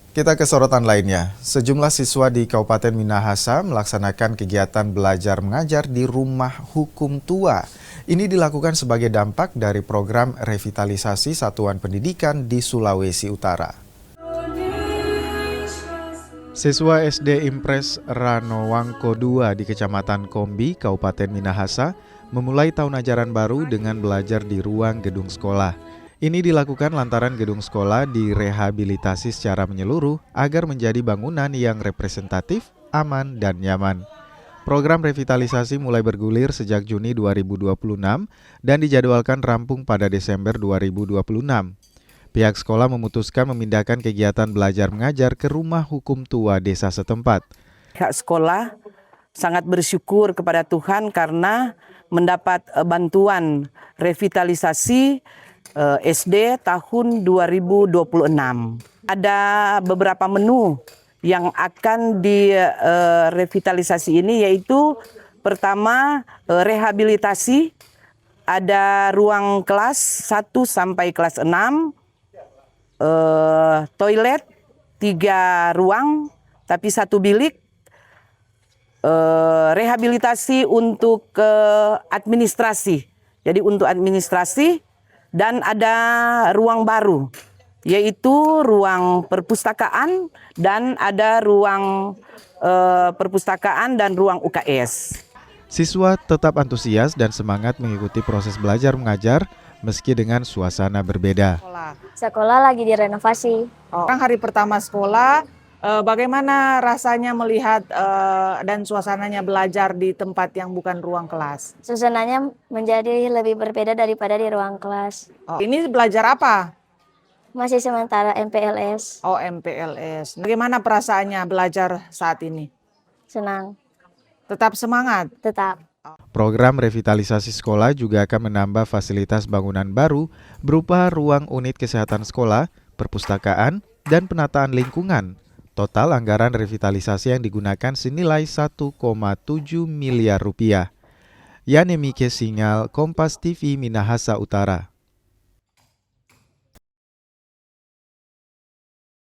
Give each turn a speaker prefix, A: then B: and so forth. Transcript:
A: Kita ke sorotan lainnya. Sejumlah siswa di Kabupaten Minahasa melaksanakan kegiatan belajar mengajar di rumah hukum tua. Ini dilakukan sebagai dampak dari program revitalisasi satuan pendidikan di Sulawesi Utara. Siswa SD Impres Ranowangko II di Kecamatan Kombi, Kabupaten Minahasa, memulai tahun ajaran baru dengan belajar di ruang gedung sekolah. Ini dilakukan lantaran gedung sekolah direhabilitasi secara menyeluruh agar menjadi bangunan yang representatif, aman, dan nyaman. Program revitalisasi mulai bergulir sejak Juni 2026 dan dijadwalkan rampung pada Desember 2026. Pihak sekolah memutuskan memindahkan kegiatan belajar mengajar ke rumah hukum tua desa setempat.
B: Pihak sekolah sangat bersyukur kepada Tuhan karena mendapat bantuan revitalisasi SD tahun 2026. Ada beberapa menu yang akan direvitalisasi ini, yaitu pertama rehabilitasi, ada ruang kelas 1 sampai kelas 6, toilet 3 ruang tapi 1 bilik, rehabilitasi untuk administrasi. Jadi untuk administrasi, dan ada ruang baru, yaitu ruang perpustakaan dan ada ruang perpustakaan dan ruang UKS.
A: Siswa tetap antusias dan semangat mengikuti proses belajar mengajar meski dengan suasana berbeda.
C: Sekolah lagi direnovasi.
D: Orang hari pertama sekolah, bagaimana rasanya melihat dan suasananya belajar di tempat yang bukan ruang kelas?
C: Suasananya menjadi lebih berbeda daripada di ruang kelas.
D: Ini belajar apa?
C: Masih sementara MPLS.
D: Oh, MPLS. Bagaimana perasaannya belajar saat ini?
C: Senang.
D: Tetap semangat?
C: Tetap.
A: Program revitalisasi sekolah juga akan menambah fasilitas bangunan baru berupa ruang unit kesehatan sekolah, perpustakaan, dan penataan lingkungan. Total anggaran revitalisasi yang digunakan senilai 1,7 miliar rupiah. Yanemike Singal, Kompas TV Minahasa Utara.